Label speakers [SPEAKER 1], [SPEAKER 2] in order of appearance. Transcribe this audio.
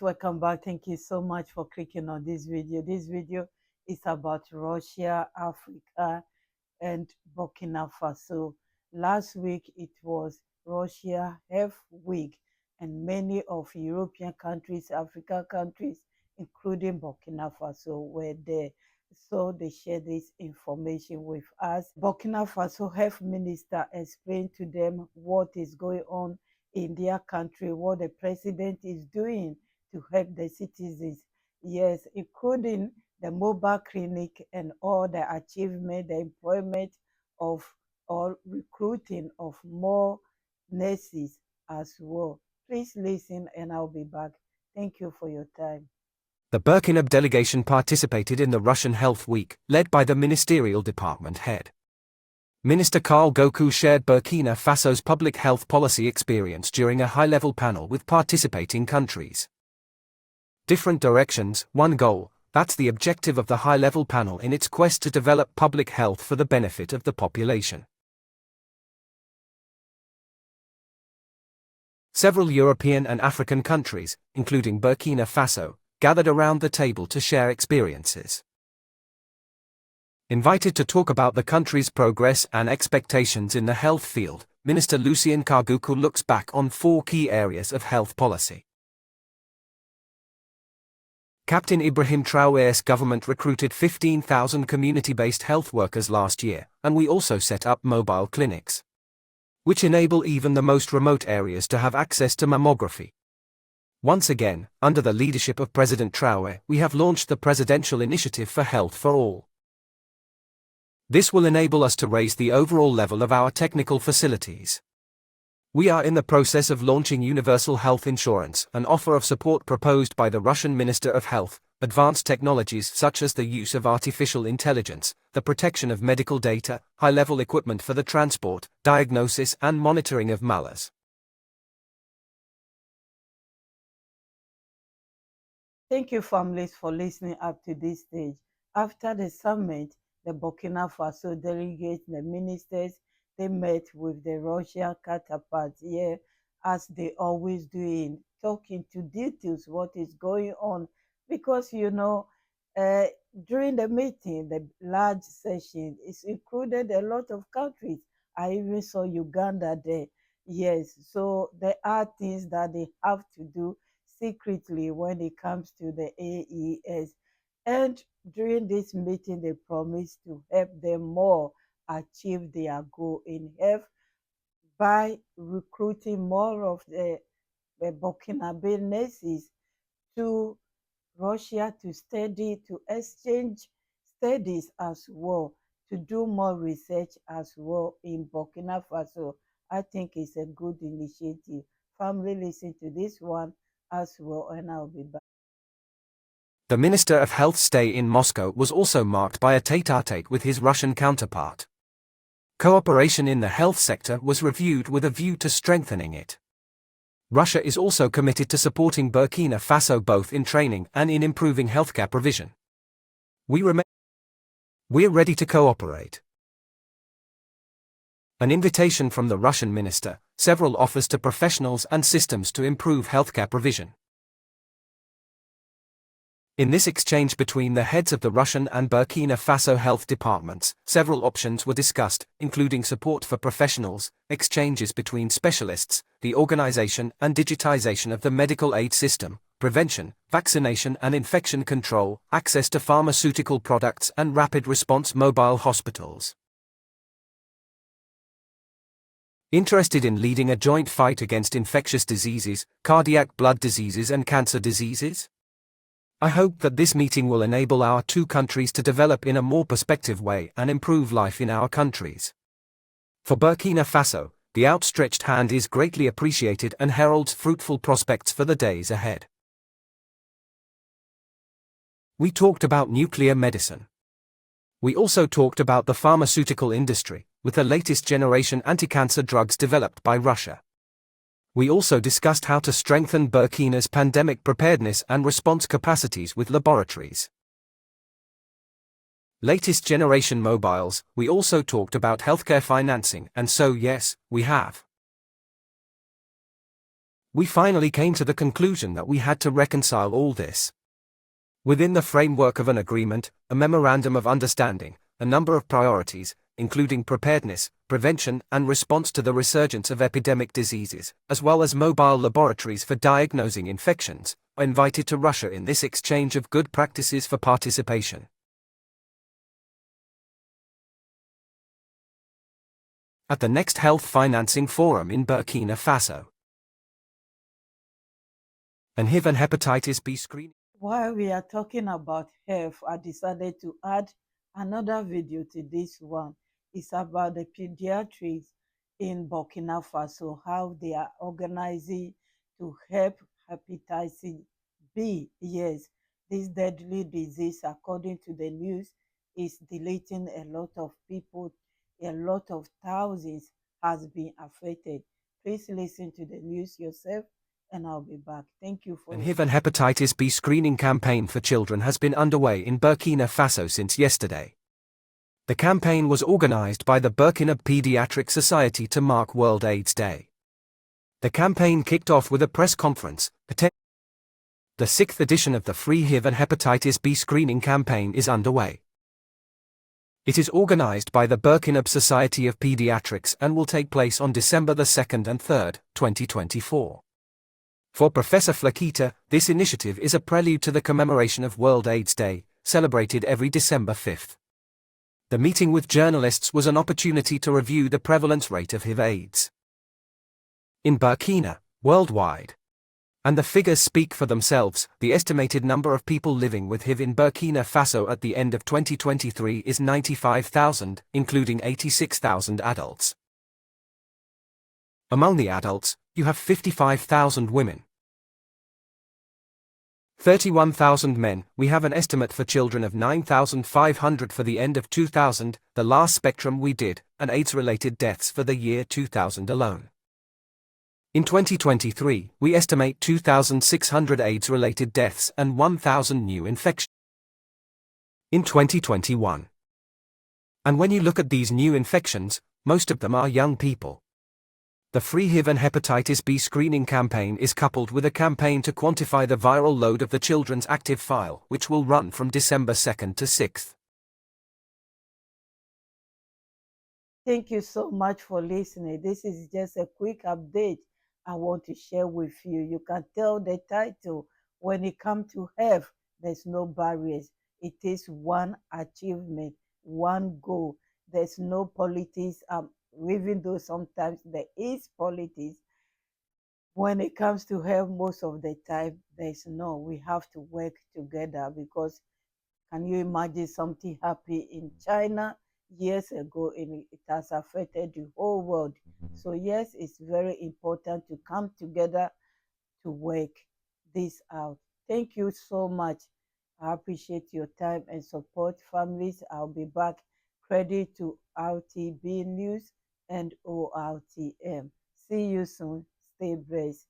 [SPEAKER 1] welcome back. Thank you so much for clicking on this video. This video is about Russia, Africa, and Burkina Faso. Last week it was Russia Health Week, and many of European countries, African countries, including Burkina Faso, were there. So they shared this information with us. Burkina Faso Health Minister explained to them what is going on in their country, what the president is doing to help the citizens. Yes, including the mobile clinic and all the achievement, the employment of or recruiting of more nurses as well. Please listen and I'll be back. Thank you for your time.
[SPEAKER 2] The Burkina delegation participated in the Russian Health Week, led by the ministerial department head. Minister Karl Goku shared Burkina Faso's public health policy experience during a high-level panel with participating countries. Different directions, one goal, that's the objective of the high-level panel in its quest to develop public health for the benefit of the population. Several European and African countries, including Burkina Faso, gathered around the table to share experiences. Invited to talk about the country's progress and expectations in the health field, Minister Lucien Kaguku looks back on 4 key areas of health policy. Captain Ibrahim Traore's government recruited 15,000 community-based health workers last year, and we also set up mobile clinics, which enable even the most remote areas to have access to mammography. Once again, under the leadership of President Traore, we have launched the Presidential Initiative for Health for All. This will enable us to raise the overall level of our technical facilities. We are in the process of launching universal health insurance, an offer of support proposed by the Russian Minister of Health, advanced technologies such as the use of artificial intelligence, the protection of medical data, high-level equipment for the transport, diagnosis and monitoring of maladies.
[SPEAKER 1] Thank you, families, for listening up to this stage. After the summit, the Burkina Faso delegates, the ministers, they met with the Russian counterparts here, as they always do, talking to details what is going on. Because, during the meeting, the large session, it's included a lot of countries. I even saw Uganda there. Yes, so there are things that they have to do secretly when it comes to the AES. And during this meeting, they promised to help them more achieve their goal in health by recruiting more of the Burkinabe nurses to Russia to study, to exchange studies as well, to do more research as well in Burkina Faso. I think it's a good initiative. Family, listen to this one as well, and I'll be back.
[SPEAKER 2] The Minister of Health's stay in Moscow was also marked by a tete-a-tete with his Russian counterpart. Cooperation in the health sector was reviewed with a view to strengthening it. Russia is also committed to supporting Burkina Faso both in training and in improving healthcare provision. We're ready to cooperate. An invitation from the Russian minister, several offers to professionals and systems to improve healthcare provision. In this exchange between the heads of the Russian and Burkina Faso health departments, several options were discussed, including support for professionals, exchanges between specialists, the organization and digitization of the medical aid system, prevention, vaccination and infection control, access to pharmaceutical products and rapid response mobile hospitals. Interested in leading a joint fight against infectious diseases, cardiac blood diseases and cancer diseases? I hope that this meeting will enable our 2 countries to develop in a more perspective way and improve life in our countries. For Burkina Faso, the outstretched hand is greatly appreciated and heralds fruitful prospects for the days ahead. We talked about nuclear medicine. We also talked about the pharmaceutical industry, with the latest generation anti-cancer drugs developed by Russia. We also discussed how to strengthen Burkina's pandemic preparedness and response capacities with laboratories. Latest generation mobiles. We also talked about healthcare financing, and so yes, we have. We finally came to the conclusion that we had to reconcile all this within the framework of an agreement, a memorandum of understanding, a number of priorities, including preparedness, prevention, and response to the resurgence of epidemic diseases, as well as mobile laboratories for diagnosing infections, are invited to Russia in this exchange of good practices for participation. At the next Health Financing Forum in Burkina Faso. And HIV and hepatitis B screening.
[SPEAKER 1] While we are talking about health, I decided to add another video to this one. It's about the pediatrics in Burkina Faso, how they are organizing to help hepatitis B. Yes, this deadly disease, according to the news, is deleting a lot of people. A lot of thousands has been affected. Please listen to the news yourself, and I'll be back. Thank you for
[SPEAKER 2] An HIV and hepatitis B screening campaign for children has been underway in Burkina Faso since yesterday. The campaign was organized by the Burkina Pediatric Society to mark World AIDS Day. The campaign kicked off with a press conference. The 6th edition of the free HIV and hepatitis B screening campaign is underway. It is organized by the Burkina Society of Pediatrics and will take place on December the 2nd and 3rd, 2024. For Professor Flakita, this initiative is a prelude to the commemoration of World AIDS Day, celebrated every December 5th. The meeting with journalists was an opportunity to review the prevalence rate of HIV/AIDS in Burkina, worldwide. And the figures speak for themselves. The estimated number of people living with HIV in Burkina Faso at the end of 2023 is 95,000, including 86,000 adults. Among the adults, you have 55,000 women, 31,000 men. We have an estimate for children of 9,500 for the end of 2000, the last spectrum we did, and AIDS-related deaths for the year 2000 alone. In 2023, we estimate 2,600 AIDS-related deaths and 1,000 new infections in 2021. And when you look at these new infections, most of them are young people. The free HIV and hepatitis B screening campaign is coupled with a campaign to quantify the viral load of the children's active file, which will run from December 2nd to 6th.
[SPEAKER 1] Thank you so much for listening. This is just a quick update I want to share with you. You can tell the title, when it comes to health, there's no barriers. It is one achievement, one goal. There's no politics, even though sometimes there is politics. When it comes to health, most of the time, there's no. We have to work together because can you imagine something happened in China years ago and it has affected the whole world? So yes, it's very important to come together to work this out. Thank you so much. I appreciate your time and support, families. I'll be back. Credit to RTB News and ORTM. See you soon. Stay blessed.